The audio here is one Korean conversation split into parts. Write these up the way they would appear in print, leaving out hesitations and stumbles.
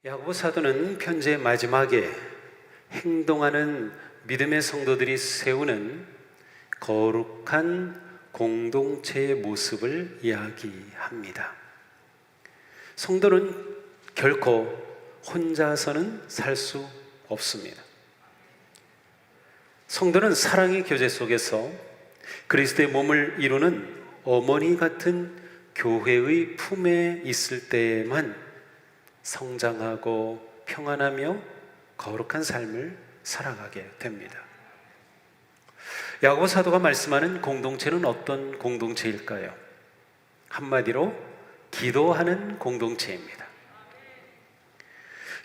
야고보 사도는 편지의 마지막에 행동하는 믿음의 성도들이 세우는 거룩한 공동체의 모습을 이야기합니다. 성도는 결코 혼자서는 살 수 없습니다. 성도는 사랑의 교제 속에서 그리스도의 몸을 이루는 어머니 같은 교회의 품에 있을 때에만 성장하고 평안하며 거룩한 삶을 살아가게 됩니다. 야고보 사도가 말씀하는 공동체는 어떤 공동체일까요? 한마디로 기도하는 공동체입니다.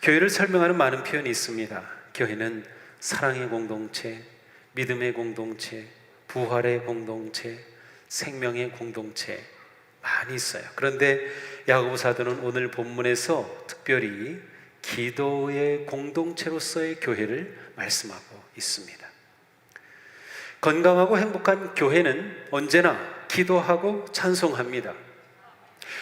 교회를 설명하는 많은 표현이 있습니다. 교회는 사랑의 공동체, 믿음의 공동체, 부활의 공동체, 생명의 공동체 많이 있어요. 그런데 야고보 사도는 오늘 본문에서 특별히 기도의 공동체로서의 교회를 말씀하고 있습니다. 건강하고 행복한 교회는 언제나 기도하고 찬송합니다.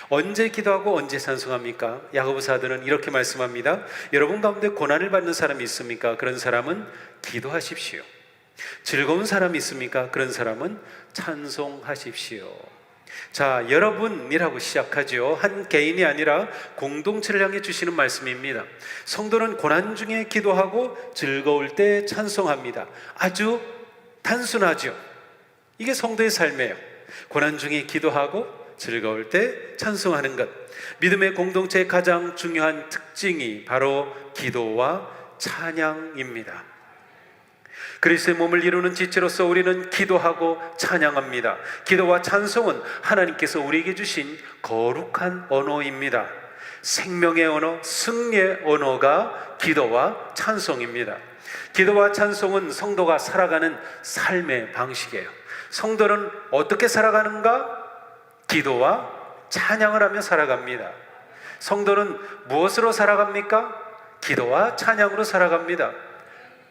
언제 기도하고 언제 찬송합니까? 야고보 사도는 이렇게 말씀합니다. 여러분 가운데 고난을 받는 사람이 있습니까? 그런 사람은 기도하십시오. 즐거운 사람이 있습니까? 그런 사람은 찬송하십시오. 자, 여러분이라고 시작하죠. 한 개인이 아니라 공동체를 향해 주시는 말씀입니다. 성도는 고난 중에 기도하고 즐거울 때 찬송합니다. 아주 단순하죠. 이게 성도의 삶이에요. 고난 중에 기도하고 즐거울 때 찬송하는 것. 믿음의 공동체의 가장 중요한 특징이 바로 기도와 찬양입니다. 그리스도의 몸을 이루는 지체로서 우리는 기도하고 찬양합니다. 기도와 찬송은 하나님께서 우리에게 주신 거룩한 언어입니다. 생명의 언어, 승리의 언어가 기도와 찬송입니다. 기도와 찬송은 성도가 살아가는 삶의 방식이에요. 성도는 어떻게 살아가는가? 기도와 찬양을 하며 살아갑니다. 성도는 무엇으로 살아갑니까? 기도와 찬양으로 살아갑니다.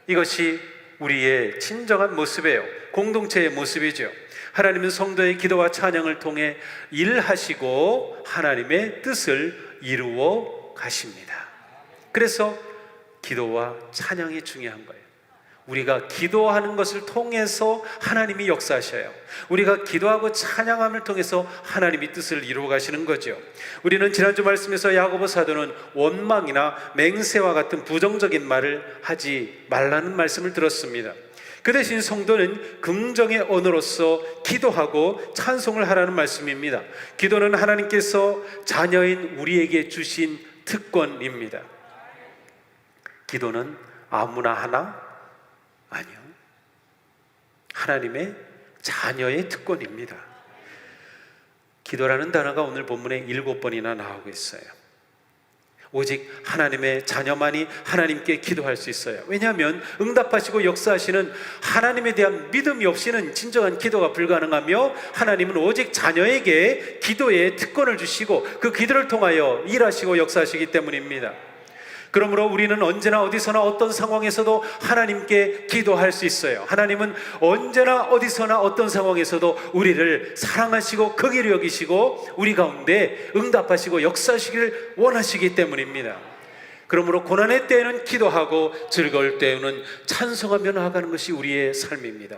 이것이 우리의 진정한 모습이에요. 공동체의 모습이죠. 하나님은 성도의 기도와 찬양을 통해 일하시고 하나님의 뜻을 이루어 가십니다. 그래서 기도와 찬양이 중요한 거예요. 우리가 기도하는 것을 통해서 하나님이 역사하셔요. 우리가 기도하고 찬양함을 통해서 하나님이 뜻을 이루어 가시는 거죠. 우리는 지난주 말씀에서 야고보 사도는 원망이나 맹세와 같은 부정적인 말을 하지 말라는 말씀을 들었습니다. 그 대신 성도는 긍정의 언어로서 기도하고 찬송을 하라는 말씀입니다. 기도는 하나님께서 자녀인 우리에게 주신 특권입니다. 기도는 아무나 하나? 아니요. 하나님의 자녀의 특권입니다. 기도라는 단어가 오늘 본문에 7번이나 나오고 있어요. 오직 하나님의 자녀만이 하나님께 기도할 수 있어요. 왜냐하면 응답하시고 역사하시는 하나님에 대한 믿음이 없이는 진정한 기도가 불가능하며, 하나님은 오직 자녀에게 기도의 특권을 주시고 그 기도를 통하여 일하시고 역사하시기 때문입니다. 그러므로 우리는 언제나 어디서나 어떤 상황에서도 하나님께 기도할 수 있어요. 하나님은 언제나 어디서나 어떤 상황에서도 우리를 사랑하시고 극일히 여기시고 우리 가운데 응답하시고 역사하시기를 원하시기 때문입니다. 그러므로 고난의 때에는 기도하고 즐거울 때에는 찬송하며 나아가는 것이 우리의 삶입니다.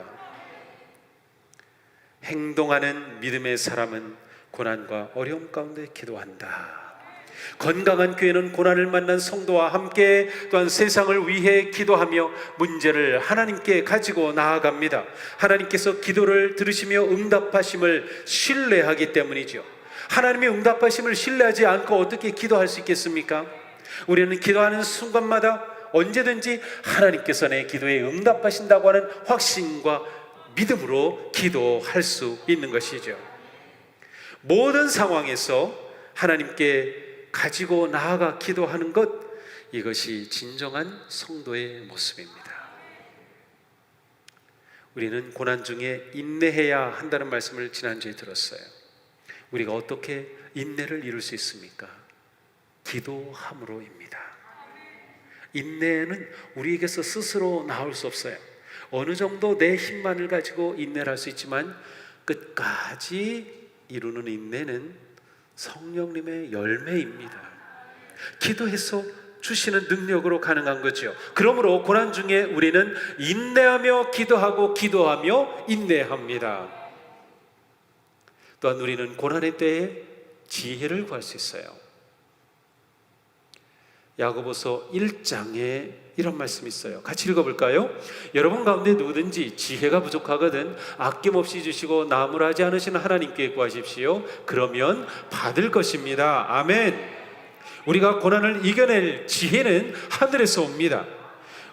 행동하는 믿음의 사람은 고난과 어려움 가운데 기도한다. 건강한 교회는 고난을 만난 성도와 함께 또한 세상을 위해 기도하며 문제를 하나님께 가지고 나아갑니다. 하나님께서 기도를 들으시며 응답하심을 신뢰하기 때문이죠. 하나님의 응답하심을 신뢰하지 않고 어떻게 기도할 수 있겠습니까? 우리는 기도하는 순간마다 언제든지 하나님께서 내 기도에 응답하신다고 하는 확신과 믿음으로 기도할 수 있는 것이죠. 모든 상황에서 하나님께 가지고 나아가 기도하는 것, 이것이 진정한 성도의 모습입니다. 우리는 고난 중에 인내해야 한다는 말씀을 지난주에 들었어요. 우리가 어떻게 인내를 이룰 수 있습니까? 기도함으로입니다. 인내는 우리에게서 스스로 나올 수 없어요. 어느 정도 내 힘만을 가지고 인내를 할 수 있지만 끝까지 이루는 인내는 성령님의 열매입니다. 기도해서 주시는 능력으로 가능한 거죠. 그러므로 고난 중에 우리는 인내하며 기도하고 기도하며 인내합니다. 또한 우리는 고난의 때에 지혜를 구할 수 있어요. 야고보서 1장에 이런 말씀이 있어요. 같이 읽어볼까요? 여러분 가운데 누구든지 지혜가 부족하거든 아낌없이 주시고 나무라지 않으시는 하나님께 구하십시오. 그러면 받을 것입니다. 아멘. 우리가 고난을 이겨낼 지혜는 하늘에서 옵니다.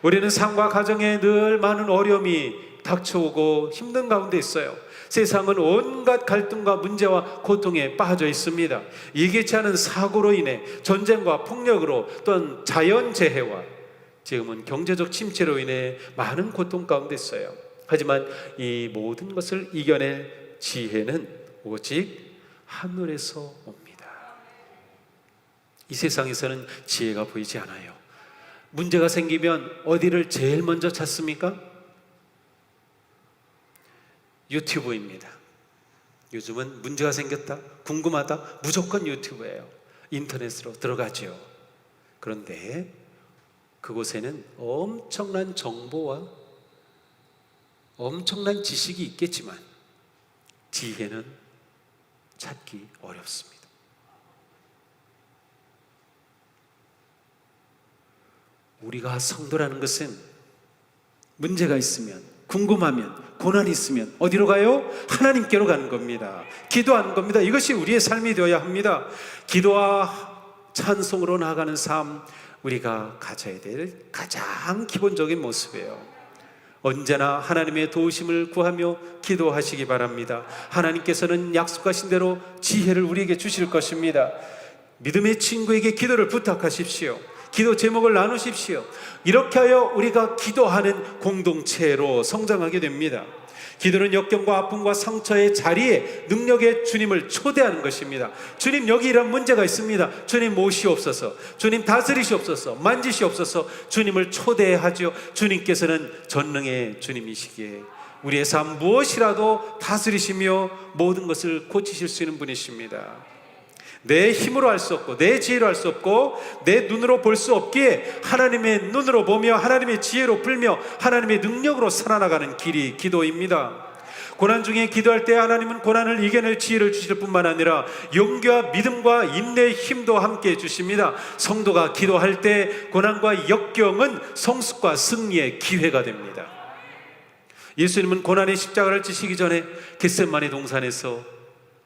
우리는 삶과 가정에 늘 많은 어려움이 닥쳐오고 힘든 가운데 있어요. 세상은 온갖 갈등과 문제와 고통에 빠져 있습니다. 예기치 않은 사고로 인해 전쟁과 폭력으로 또한 자연재해와 지금은 경제적 침체로 인해 많은 고통 가운데 있어요. 하지만 이 모든 것을 이겨낼 지혜는 오직 하늘에서 옵니다. 이 세상에서는 지혜가 보이지 않아요. 문제가 생기면 어디를 제일 먼저 찾습니까? 유튜브입니다. 요즘은 문제가 생겼다, 궁금하다, 무조건 유튜브예요. 인터넷으로 들어가죠. 그런데 그곳에는 엄청난 정보와 엄청난 지식이 있겠지만 지혜는 찾기 어렵습니다. 우리가 성도라는 것은 문제가 있으면, 궁금하면, 고난이 있으면 어디로 가요? 하나님께로 가는 겁니다. 기도하는 겁니다. 이것이 우리의 삶이 되어야 합니다. 기도와 찬송으로 나아가는 삶, 우리가 가져야 될 가장 기본적인 모습이에요. 언제나 하나님의 도우심을 구하며 기도하시기 바랍니다. 하나님께서는 약속하신 대로 지혜를 우리에게 주실 것입니다. 믿음의 친구에게 기도를 부탁하십시오. 기도 제목을 나누십시오. 이렇게 하여 우리가 기도하는 공동체로 성장하게 됩니다. 기도는 역경과 아픔과 상처의 자리에 능력의 주님을 초대하는 것입니다. 주님, 여기 이런 문제가 있습니다. 주님 모시옵소서. 주님 다스리시옵소서. 만지시옵소서. 주님을 초대하죠. 주님께서는 전능의 주님이시기에 우리의 삶 무엇이라도 다스리시며 모든 것을 고치실 수 있는 분이십니다. 내 힘으로 할 수 없고 내 지혜로 할 수 없고 내 눈으로 볼 수 없기에 하나님의 눈으로 보며 하나님의 지혜로 풀며 하나님의 능력으로 살아나가는 길이 기도입니다. 고난 중에 기도할 때 하나님은 고난을 이겨낼 지혜를 주실 뿐만 아니라 용기와 믿음과 인내의 힘도 함께 주십니다. 성도가 기도할 때 고난과 역경은 성숙과 승리의 기회가 됩니다. 예수님은 고난의 십자가를 지시기 전에 겟세마네 동산에서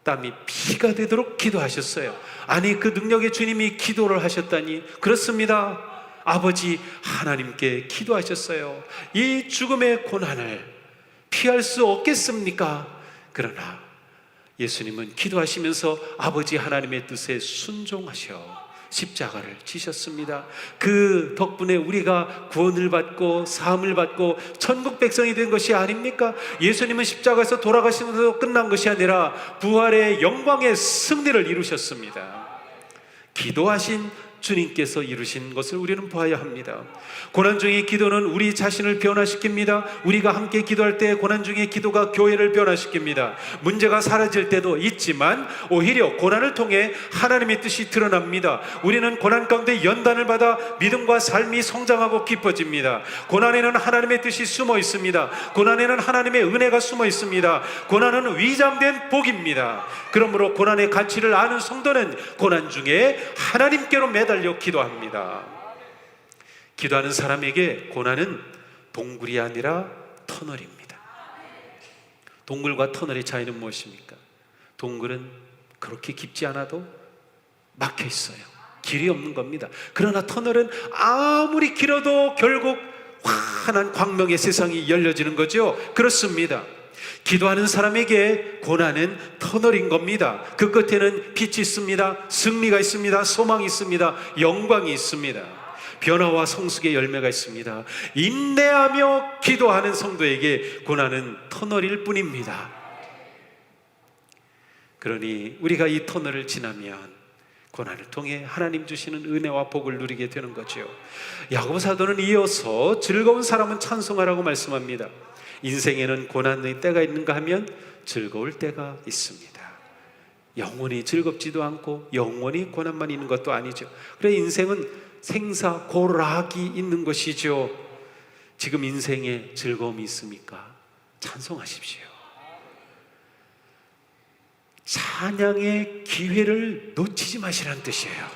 땀이 피가 되도록 기도하셨어요. 아니, 그 능력의 주님이 기도를 하셨다니. 그렇습니다. 아버지 하나님께 기도하셨어요. 이 죽음의 고난을 피할 수 없겠습니까? 그러나 예수님은 기도하시면서 아버지 하나님의 뜻에 순종하셔 십자가를 지셨습니다. 그 덕분에 우리가 구원을 받고 사함을 받고 천국 백성이 된 것이 아닙니까? 예수님은 십자가에서 돌아가신 것으로 끝난 것이 아니라 부활의 영광의 승리를 이루셨습니다. 기도하신 주님께서 이루신 것을 우리는 보아야 합니다. 고난 중의 기도는 우리 자신을 변화시킵니다. 우리가 함께 기도할 때 고난 중의 기도가 교회를 변화시킵니다. 문제가 사라질 때도 있지만 오히려 고난을 통해 하나님의 뜻이 드러납니다. 우리는 고난 가운데 연단을 받아 믿음과 삶이 성장하고 깊어집니다. 고난에는 하나님의 뜻이 숨어 있습니다. 고난에는 하나님의 은혜가 숨어 있습니다. 고난은 위장된 복입니다. 그러므로 고난의 가치를 아는 성도는 고난 중에 하나님께로 매달려 기도합니다. 기도하는 사람에게 고난은 동굴이 아니라 터널입니다. 동굴과 터널의 차이는 무엇입니까? 동굴은 그렇게 깊지 않아도 막혀 있어요. 길이 없는 겁니다. 그러나 터널은 아무리 길어도 결국 환한 광명의 세상이 열려지는 거죠. 그렇습니다. 기도하는 사람에게 고난은 터널인 겁니다. 그 끝에는 빛이 있습니다. 승리가 있습니다. 소망이 있습니다. 영광이 있습니다. 변화와 성숙의 열매가 있습니다. 인내하며 기도하는 성도에게 고난은 터널일 뿐입니다. 그러니 우리가 이 터널을 지나면 고난을 통해 하나님 주시는 은혜와 복을 누리게 되는 거죠. 야고보 사도는 이어서 즐거운 사람은 찬송하라고 말씀합니다. 인생에는 고난의 때가 있는가 하면 즐거울 때가 있습니다. 영원히 즐겁지도 않고 영원히 고난만 있는 것도 아니죠. 그래 인생은 생사고락이 있는 것이죠. 지금 인생에 즐거움이 있습니까? 찬송하십시오. 찬양의 기회를 놓치지 마시라는 뜻이에요.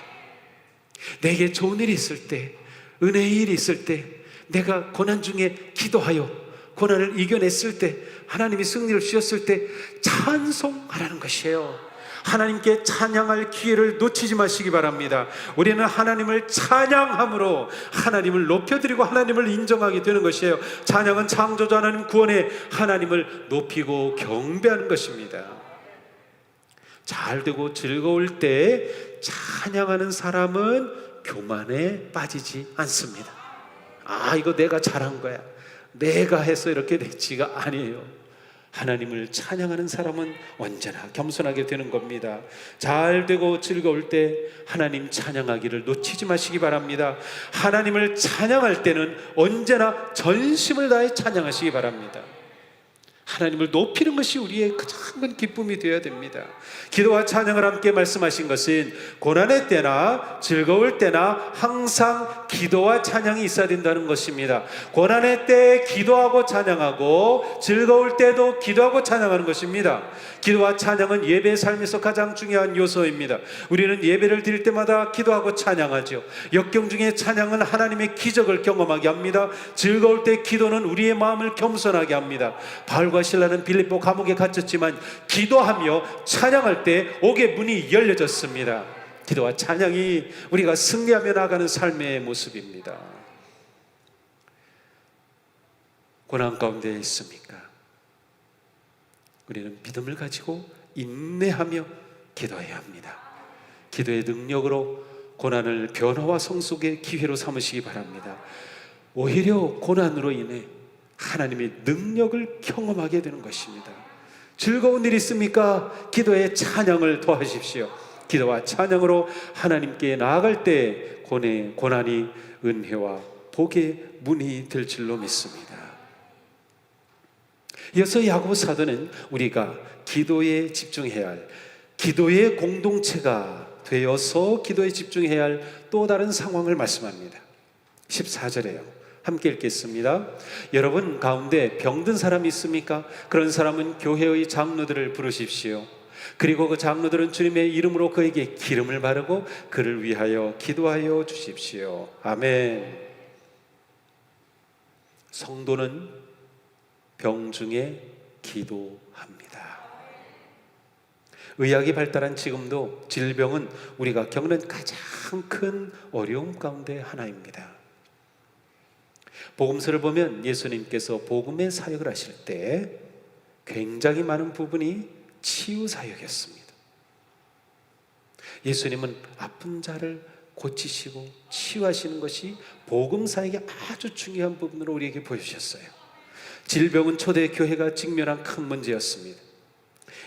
내게 좋은 일이 있을 때, 은혜의 일이 있을 때, 내가 고난 중에 기도하여 고난을 이겨냈을 때, 하나님이 승리를 주셨을 때 찬송하라는 것이에요. 하나님께 찬양할 기회를 놓치지 마시기 바랍니다. 우리는 하나님을 찬양함으로 하나님을 높여드리고 하나님을 인정하게 되는 것이에요. 찬양은 창조주 하나님 구원에 하나님을 높이고 경배하는 것입니다. 잘되고 즐거울 때 찬양하는 사람은 교만에 빠지지 않습니다. 이거 내가 잘한 거야, 내가 해서 이렇게 됐지가 아니에요. 하나님을 찬양하는 사람은 언제나 겸손하게 되는 겁니다. 잘되고 즐거울 때 하나님 찬양하기를 놓치지 마시기 바랍니다. 하나님을 찬양할 때는 언제나 전심을 다해 찬양하시기 바랍니다. 하나님을 높이는 것이 우리의 가장 큰 기쁨이 되어야 됩니다. 기도와 찬양을 함께 말씀하신 것은 고난의 때나 즐거울 때나 항상 기도와 찬양이 있어야 된다는 것입니다. 고난의 때 기도하고 찬양하고 즐거울 때도 기도하고 찬양하는 것입니다. 기도와 찬양은 예배의 삶에서 가장 중요한 요소입니다. 우리는 예배를 드릴 때마다 기도하고 찬양하죠. 역경 중에 찬양은 하나님의 기적을 경험하게 합니다. 즐거울 때 기도는 우리의 마음을 겸손하게 합니다. 바울과 신라는 빌립보 감옥에 갇혔지만 기도하며 찬양할 때 옥의 문이 열려졌습니다. 기도와 찬양이 우리가 승리하며 나가는 삶의 모습입니다. 고난 가운데 있습니까? 우리는 믿음을 가지고 인내하며 기도해야 합니다. 기도의 능력으로 고난을 변화와 성숙의 기회로 삼으시기 바랍니다. 오히려 고난으로 인해 하나님의 능력을 경험하게 되는 것입니다. 즐거운 일 있습니까? 기도에 찬양을 더하십시오. 기도와 찬양으로 하나님께 나아갈 때 고난이 은혜와 복의 문이 될 줄로 믿습니다. 이어서 야고보 사도는 우리가 기도에 집중해야 할, 기도의 공동체가 되어서 기도에 집중해야 할 또 다른 상황을 말씀합니다. 14절에요. 함께 읽겠습니다. 여러분 가운데 병든 사람이 있습니까? 그런 사람은 교회의 장로들을 부르십시오. 그리고 그 장로들은 주님의 이름으로 그에게 기름을 바르고 그를 위하여 기도하여 주십시오. 아멘. 성도는 병 중에 기도합니다. 의학이 발달한 지금도 질병은 우리가 겪는 가장 큰 어려움 가운데 하나입니다. 복음서를 보면 예수님께서 복음의 사역을 하실 때 굉장히 많은 부분이 치유 사역이었습니다. 예수님은 아픈 자를 고치시고 치유하시는 것이 복음 사역의 아주 중요한 부분으로 우리에게 보여주셨어요. 질병은 초대 교회가 직면한 큰 문제였습니다.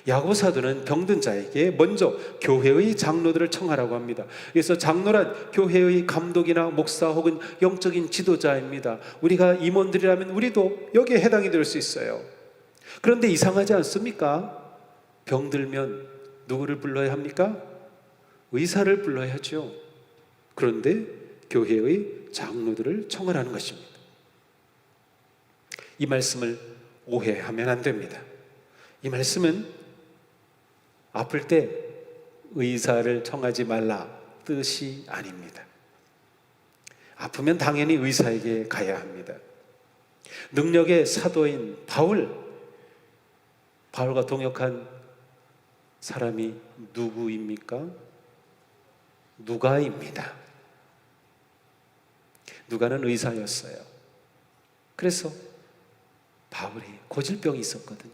야고보 사도는 병든 자에게 먼저 교회의 장로들을 청하라고 합니다. 그래서 장로란 교회의 감독이나 목사 혹은 영적인 지도자입니다. 우리가 임원들이라면 우리도 여기에 해당이 될 수 있어요. 그런데 이상하지 않습니까? 병들면 누구를 불러야 합니까? 의사를 불러야죠. 그런데 교회의 장로들을 청하라는 것입니다. 이 말씀을 오해하면 안 됩니다. 이 말씀은 아플 때 의사를 청하지 말라 뜻이 아닙니다. 아프면 당연히 의사에게 가야 합니다. 능력의 사도인 바울과 동역한 사람이 누구입니까? 누가입니다. 누가는 의사였어요. 그래서 바울이 고질병이 있었거든요.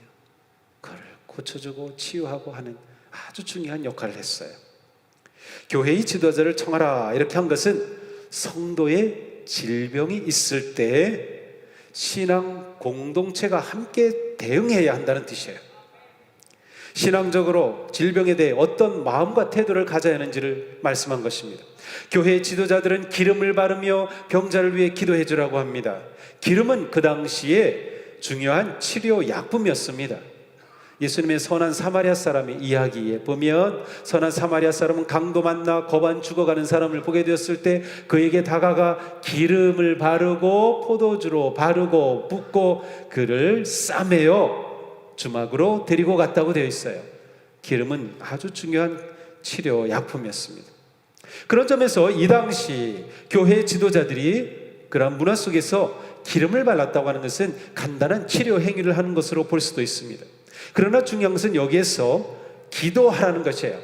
그걸 고쳐주고 치유하고 하는 아주 중요한 역할을 했어요. 교회의 지도자를 청하라 이렇게 한 것은 성도의 질병이 있을 때 신앙 공동체가 함께 대응해야 한다는 뜻이에요. 신앙적으로 질병에 대해 어떤 마음과 태도를 가져야 하는지를 말씀한 것입니다. 교회의 지도자들은 기름을 바르며 병자를 위해 기도해 주라고 합니다. 기름은 그 당시에 중요한 치료 약품이었습니다. 예수님의 선한 사마리아 사람의 이야기에 보면 선한 사마리아 사람은 강도 만나 거반 죽어가는 사람을 보게 되었을 때 그에게 다가가 기름을 바르고 포도주로 바르고 붓고 그를 싸매어 주막으로 데리고 갔다고 되어 있어요. 기름은 아주 중요한 치료 약품이었습니다. 그런 점에서 이 당시 교회 지도자들이 그런 문화 속에서 기름을 발랐다고 하는 것은 간단한 치료 행위를 하는 것으로 볼 수도 있습니다. 그러나 중요한 것은 여기에서 기도하라는 것이에요.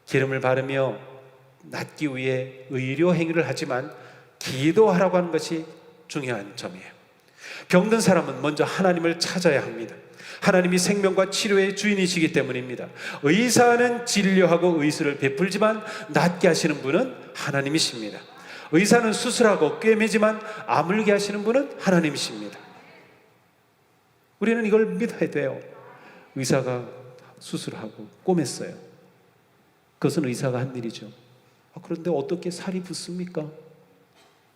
기름을 바르며 낫기 위해 의료 행위를 하지만 기도하라고 하는 것이 중요한 점이에요. 병든 사람은 먼저 하나님을 찾아야 합니다. 하나님이 생명과 치료의 주인이시기 때문입니다. 의사는 진료하고 의술을 베풀지만 낫게 하시는 분은 하나님이십니다. 의사는 수술하고 꿰매지만 아물게 하시는 분은 하나님이십니다. 우리는 이걸 믿어야 돼요. 의사가 수술하고 꿰맸어요. 그것은 의사가 한 일이죠. 그런데 어떻게 살이 붙습니까?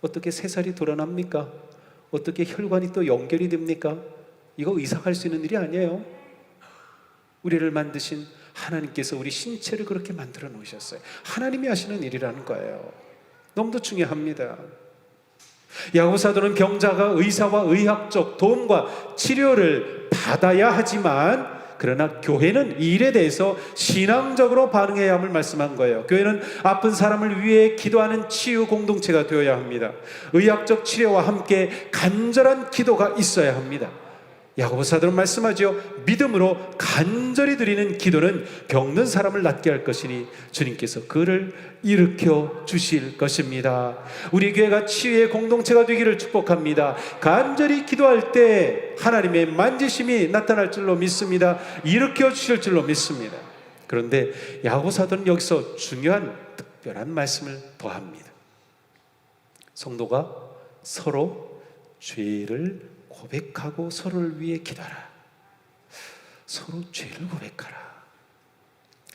어떻게 새살이 돌아납니까? 어떻게 혈관이 또 연결이 됩니까? 이거 의사가 할 수 있는 일이 아니에요. 우리를 만드신 하나님께서 우리 신체를 그렇게 만들어 놓으셨어요. 하나님이 하시는 일이라는 거예요. 너무도 중요합니다. 야고보 사도는 병자가 의사와 의학적 도움과 치료를 받아야 하지만 그러나 교회는 이 일에 대해서 신앙적으로 반응해야 함을 말씀한 거예요. 교회는 아픈 사람을 위해 기도하는 치유 공동체가 되어야 합니다. 의학적 치료와 함께 간절한 기도가 있어야 합니다. 야고보 사도는 말씀하죠. 믿음으로 간절히 드리는 기도는 병든 사람을 낫게 할 것이니 주님께서 그를 일으켜 주실 것입니다. 우리 교회가 치유의 공동체가 되기를 축복합니다. 간절히 기도할 때 하나님의 만지심이 나타날 줄로 믿습니다. 일으켜 주실 줄로 믿습니다. 그런데 야고보 사도는 여기서 중요한 특별한 말씀을 더합니다. 성도가 서로 죄를 고백하고 서로를 위해 기도하라. 서로 죄를 고백하라.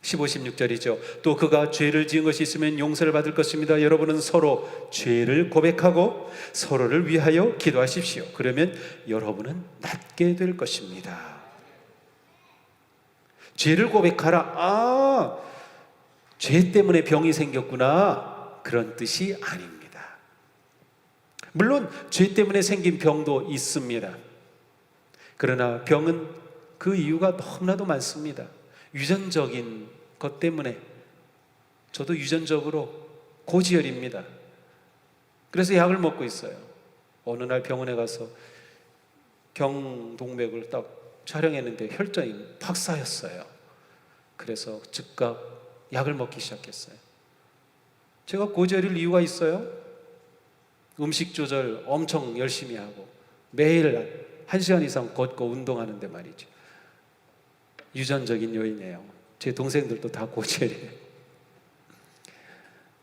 15, 16절이죠. 또 그가 죄를 지은 것이 있으면 용서를 받을 것입니다. 여러분은 서로 죄를 고백하고 서로를 위하여 기도하십시오. 그러면 여러분은 낫게 될 것입니다. 죄를 고백하라. 죄 때문에 병이 생겼구나. 그런 뜻이 아닙니다. 물론 죄 때문에 생긴 병도 있습니다. 그러나 병은 그 이유가 너무나도 많습니다. 유전적인 것 때문에. 저도 유전적으로 고지혈입니다. 그래서 약을 먹고 있어요. 어느 날 병원에 가서 경동맥을 딱 촬영했는데 혈전이 팍 쌓였어요. 그래서 즉각 약을 먹기 시작했어요. 제가 고지혈일 이유가 있어요? 음식 조절 엄청 열심히 하고 매일 1시간 이상 걷고 운동하는데 말이죠. 유전적인 요인이에요. 제 동생들도 다 고지혈이에요.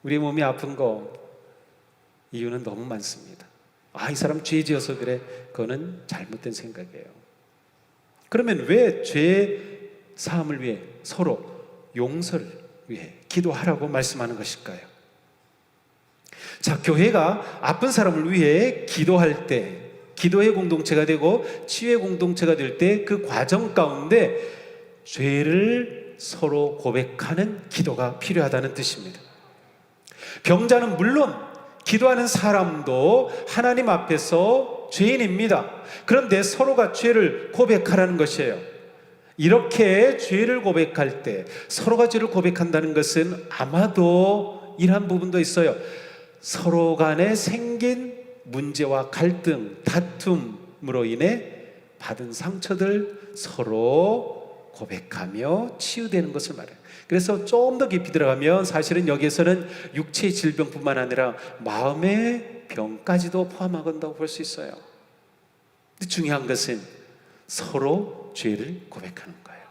우리 몸이 아픈 거 이유는 너무 많습니다. 이 사람 죄 지어서 그래. 그거는 잘못된 생각이에요. 그러면 왜 죄 사함을 위해 서로 용서를 위해 기도하라고 말씀하는 것일까요? 자, 교회가 아픈 사람을 위해 기도할 때, 기도의 공동체가 되고 치유의 공동체가 될 때 그 과정 가운데 죄를 서로 고백하는 기도가 필요하다는 뜻입니다. 병자는 물론 기도하는 사람도 하나님 앞에서 죄인입니다. 그런데 서로가 죄를 고백하라는 것이에요. 이렇게 죄를 고백할 때 서로가 죄를 고백한다는 것은 아마도 이러한 부분도 있어요. 서로 간에 생긴 문제와 갈등, 다툼으로 인해 받은 상처들 서로 고백하며 치유되는 것을 말해요. 그래서 좀 더 깊이 들어가면 사실은 여기에서는 육체의 질병뿐만 아니라 마음의 병까지도 포함한다고 볼 수 있어요. 근데 중요한 것은 서로 죄를 고백하는 거예요.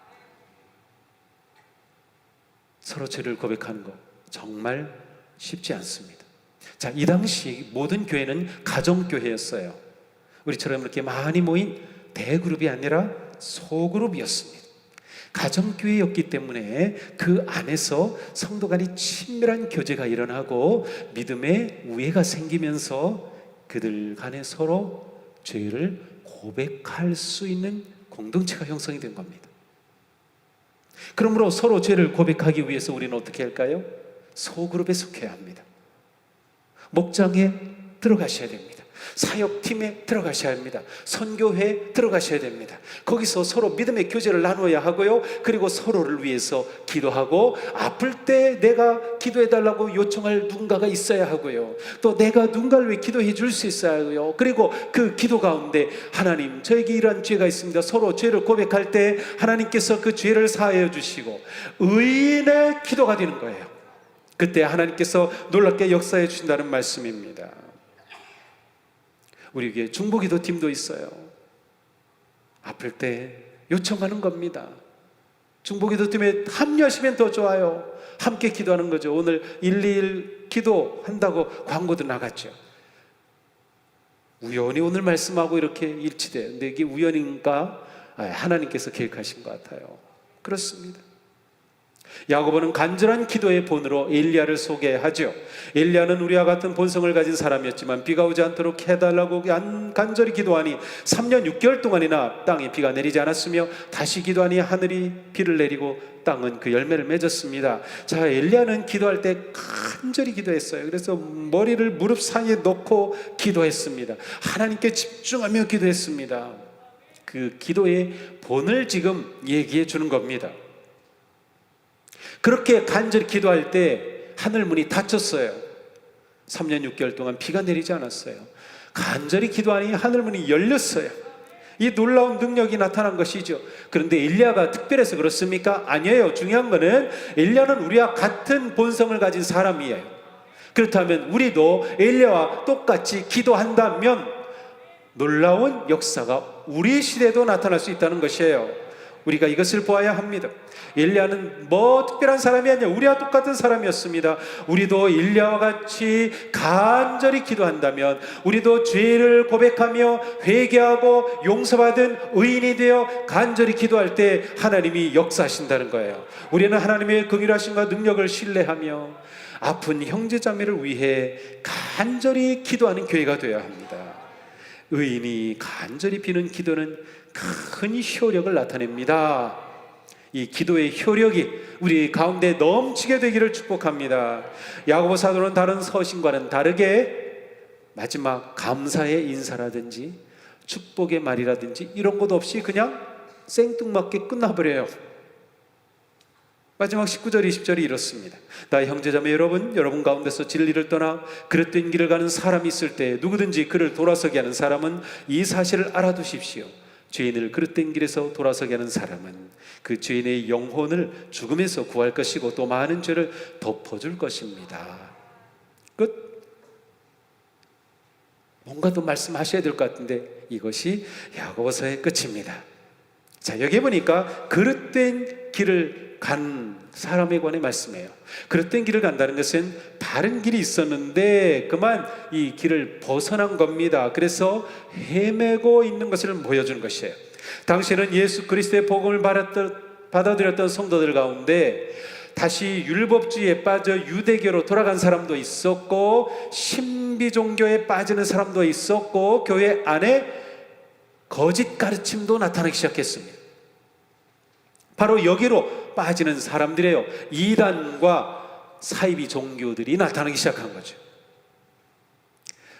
서로 죄를 고백하는 거 정말 쉽지 않습니다. 자, 이 당시 모든 교회는 가정교회였어요. 우리처럼 이렇게 많이 모인 대그룹이 아니라 소그룹이었습니다. 가정교회였기 때문에 그 안에서 성도 간의 친밀한 교제가 일어나고 믿음의 우애가 생기면서 그들 간에 서로 죄를 고백할 수 있는 공동체가 형성이 된 겁니다. 그러므로 서로 죄를 고백하기 위해서 우리는 어떻게 할까요? 소그룹에 속해야 합니다. 목장에 들어가셔야 됩니다. 사역팀에 들어가셔야 합니다. 선교회에 들어가셔야 됩니다. 거기서 서로 믿음의 교제를 나눠야 하고요, 그리고 서로를 위해서 기도하고, 아플 때 내가 기도해달라고 요청할 누군가가 있어야 하고요, 또 내가 누군가를 위해 기도해 줄 수 있어야 하고요, 그리고 그 기도 가운데 하나님, 저에게 이러한 죄가 있습니다, 서로 죄를 고백할 때 하나님께서 그 죄를 사하여 주시고 의인의 기도가 되는 거예요. 그때 하나님께서 놀랍게 역사해 주신다는 말씀입니다. 우리에게 중보기도 팀도 있어요. 아플 때 요청하는 겁니다. 중보기도 팀에 합류하시면 더 좋아요. 함께 기도하는 거죠. 오늘 121 기도한다고 광고도 나갔죠. 우연히 오늘 말씀하고 이렇게 일치돼요. 근데 이게 우연인가? 하나님께서 계획하신 것 같아요. 그렇습니다. 야고보는 간절한 기도의 본으로 엘리야를 소개하죠. 엘리야는 우리와 같은 본성을 가진 사람이었지만 비가 오지 않도록 해달라고 간절히 기도하니 3년 6개월 동안이나 땅에 비가 내리지 않았으며, 다시 기도하니 하늘이 비를 내리고 땅은 그 열매를 맺었습니다. 자, 엘리야는 기도할 때 간절히 기도했어요. 그래서 머리를 무릎 사이에 놓고 기도했습니다. 하나님께 집중하며 기도했습니다. 그 기도의 본을 지금 얘기해 주는 겁니다. 그렇게 간절히 기도할 때 하늘문이 닫혔어요. 3년 6개월 동안 비가 내리지 않았어요. 간절히 기도하니 하늘문이 열렸어요. 이 놀라운 능력이 나타난 것이죠. 그런데 엘리야가 특별해서 그렇습니까? 아니에요. 중요한 거는 엘리야는 우리와 같은 본성을 가진 사람이에요. 그렇다면 우리도 엘리야와 똑같이 기도한다면 놀라운 역사가 우리 시대에도 나타날 수 있다는 것이에요. 우리가 이것을 보아야 합니다. 엘리야는 뭐 특별한 사람이 아니라 우리와 똑같은 사람이었습니다. 우리도 엘리야와 같이 간절히 기도한다면, 우리도 죄를 고백하며 회개하고 용서받은 의인이 되어 간절히 기도할 때 하나님이 역사하신다는 거예요. 우리는 하나님의 긍휼하심과 능력을 신뢰하며 아픈 형제자매를 위해 간절히 기도하는 교회가 되어야 합니다. 의인이 간절히 비는 기도는 큰 효력을 나타냅니다. 이 기도의 효력이 우리 가운데 넘치게 되기를 축복합니다. 야고보 사도는 다른 서신과는 다르게 마지막 감사의 인사라든지 축복의 말이라든지 이런 것 없이 그냥 생뚱맞게 끝나버려요. 마지막 19절 20절이 이렇습니다. 나의 형제자매 여러분 가운데서 진리를 떠나 그릇된 길을 가는 사람이 있을 때 누구든지 그를 돌아서게 하는 사람은 이 사실을 알아두십시오. 죄인을 그릇된 길에서 돌아서게 하는 사람은 그 죄인의 영혼을 죽음에서 구할 것이고 또 많은 죄를 덮어줄 것입니다. 끝. 뭔가 더 말씀하셔야 될 것 같은데 이것이 야고보서의 끝입니다. 자, 여기 보니까 그릇된 길을 간 사람에 관해 말씀해요. 그릇된 길을 간다는 것은 다른 길이 있었는데 그만 이 길을 벗어난 겁니다. 그래서 헤매고 있는 것을 보여주는 것이에요. 당시에는 예수 그리스도의 복음을 받아들였던 성도들 가운데 다시 율법주의에 빠져 유대교로 돌아간 사람도 있었고, 신비 종교에 빠지는 사람도 있었고, 교회 안에 거짓 가르침도 나타나기 시작했습니다. 바로 여기로 빠지는 사람들이에요. 이단과 사이비 종교들이 나타나기 시작한 거죠.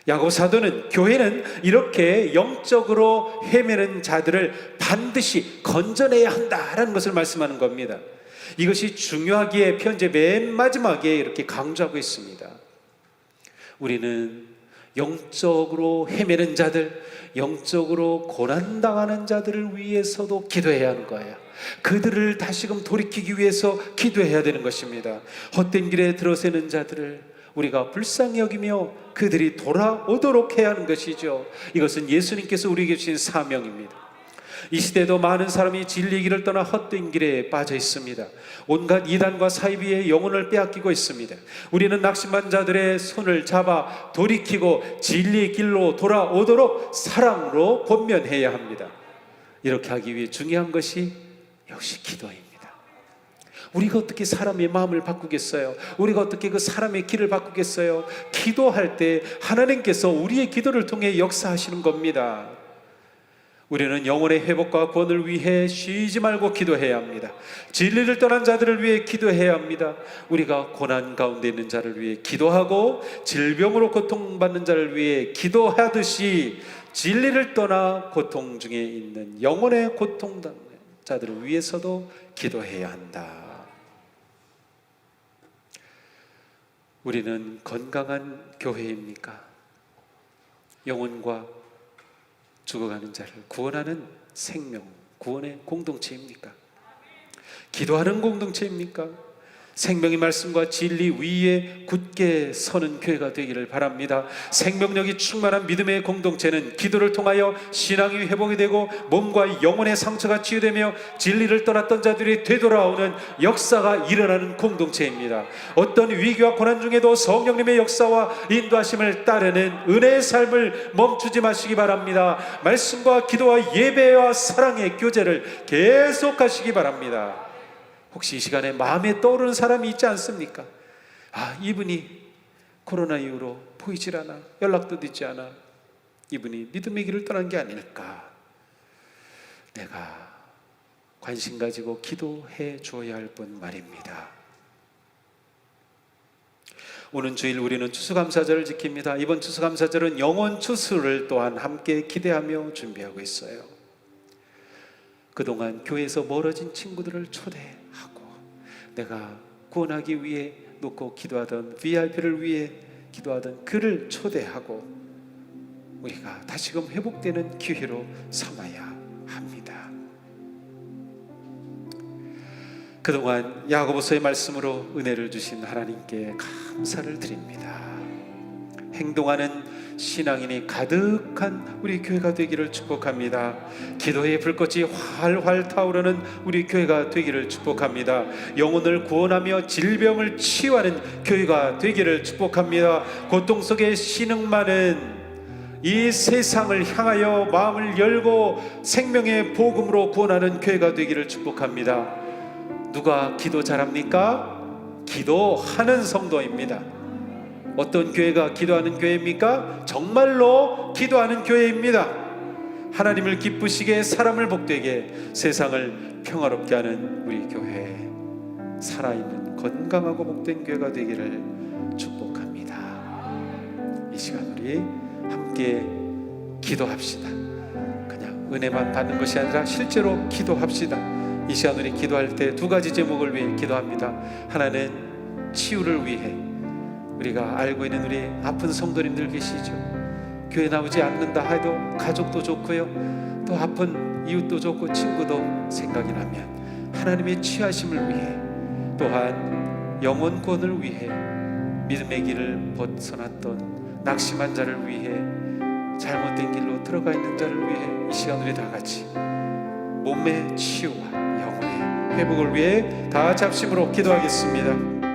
야고보 사도는 교회는 이렇게 영적으로 헤매는 자들을 반드시 건져내야 한다라는 것을 말씀하는 겁니다. 이것이 중요하기에 편지 맨 마지막에 이렇게 강조하고 있습니다. 우리는 영적으로 헤매는 자들, 영적으로 고난당하는 자들을 위해서도 기도해야 하는 거예요. 그들을 다시금 돌이키기 위해서 기도해야 되는 것입니다. 헛된 길에 들어서는 자들을 우리가 불쌍히 여기며 그들이 돌아오도록 해야 하는 것이죠. 이것은 예수님께서 우리에게 주신 사명입니다. 이 시대도 많은 사람이 진리의 길을 떠나 헛된 길에 빠져 있습니다. 온갖 이단과 사이비의 영혼을 빼앗기고 있습니다. 우리는 낙심한 자들의 손을 잡아 돌이키고 진리의 길로 돌아오도록 사랑으로 권면해야 합니다. 이렇게 하기 위해 중요한 것이 역시 기도입니다. 우리가 어떻게 사람의 마음을 바꾸겠어요? 우리가 어떻게 그 사람의 길을 바꾸겠어요? 기도할 때 하나님께서 우리의 기도를 통해 역사하시는 겁니다. 우리는 영혼의 회복과 구원을 위해 쉬지 말고 기도해야 합니다. 진리를 떠난 자들을 위해 기도해야 합니다. 우리가 고난 가운데 있는 자를 위해 기도하고 질병으로 고통받는 자를 위해 기도하듯이 진리를 떠나 고통 중에 있는 영혼의 고통받는 자들을 위해서도 기도해야 한다. 우리는 건강한 교회입니까? 영혼과 죽어가는 자를 구원하는 생명, 구원의 공동체입니까? 기도하는 공동체입니까? 생명의 말씀과 진리 위에 굳게 서는 교회가 되기를 바랍니다. 생명력이 충만한 믿음의 공동체는 기도를 통하여 신앙이 회복이 되고 몸과 영혼의 상처가 치유되며 진리를 떠났던 자들이 되돌아오는 역사가 일어나는 공동체입니다. 어떤 위기와 고난 중에도 성령님의 역사와 인도하심을 따르는 은혜의 삶을 멈추지 마시기 바랍니다. 말씀과 기도와 예배와 사랑의 교제를 계속하시기 바랍니다. 혹시 이 시간에 마음에 떠오르는 사람이 있지 않습니까? 이분이 코로나 이후로 보이질 않아, 연락도 되지 않아. 이분이 믿음의 길을 떠난 게 아닐까. 내가 관심 가지고 기도해 줘야 할 뿐 말입니다. 오는 주일 우리는 추수감사절을 지킵니다. 이번 추수감사절은 영혼 추수를 또한 함께 기대하며 준비하고 있어요. 그동안 교회에서 멀어진 친구들을 초대하고 내가 구원하기 위해 놓고 기도하던 VIP를 위해 기도하던 그를 초대하고 우리가 다시금 회복되는 기회로 삼아야 합니다. 그동안 야고보서의 말씀으로 은혜를 주신 하나님께 감사를 드립니다. 행동하는 신앙인이 가득한 우리 교회가 되기를 축복합니다. 기도의 불꽃이 활활 타오르는 우리 교회가 되기를 축복합니다. 영혼을 구원하며 질병을 치유하는 교회가 되기를 축복합니다. 고통 속에 신음하는 이 세상을 향하여 마음을 열고 생명의 복음으로 구원하는 교회가 되기를 축복합니다. 누가 기도 잘합니까? 기도하는 성도입니다. 어떤 교회가 기도하는 교회입니까? 정말로 기도하는 교회입니다. 하나님을 기쁘시게 사람을 복되게 세상을 평화롭게 하는 우리 교회, 살아있는 건강하고 복된 교회가 되기를 축복합니다. 이 시간 우리 함께 기도합시다. 그냥 은혜만 받는 것이 아니라 실제로 기도합시다. 이 시간 우리 기도할 때 두 가지 제목을 위해 기도합니다. 하나는 치유를 위해, 우리가 알고 있는 우리 아픈 성도님들 계시죠? 교회 나오지 않는다 해도 가족도 좋고요, 또 아픈 이웃도 좋고 친구도 생각이 나면 하나님의 치유하심을 위해, 또한 영혼 구원을 위해, 믿음의 길을 벗어났던 낙심한 자를 위해, 잘못된 길로 들어가 있는 자를 위해 이 시간 우리 다 같이 몸의 치유와 영혼의 회복을 위해 다 합심으로 기도하겠습니다.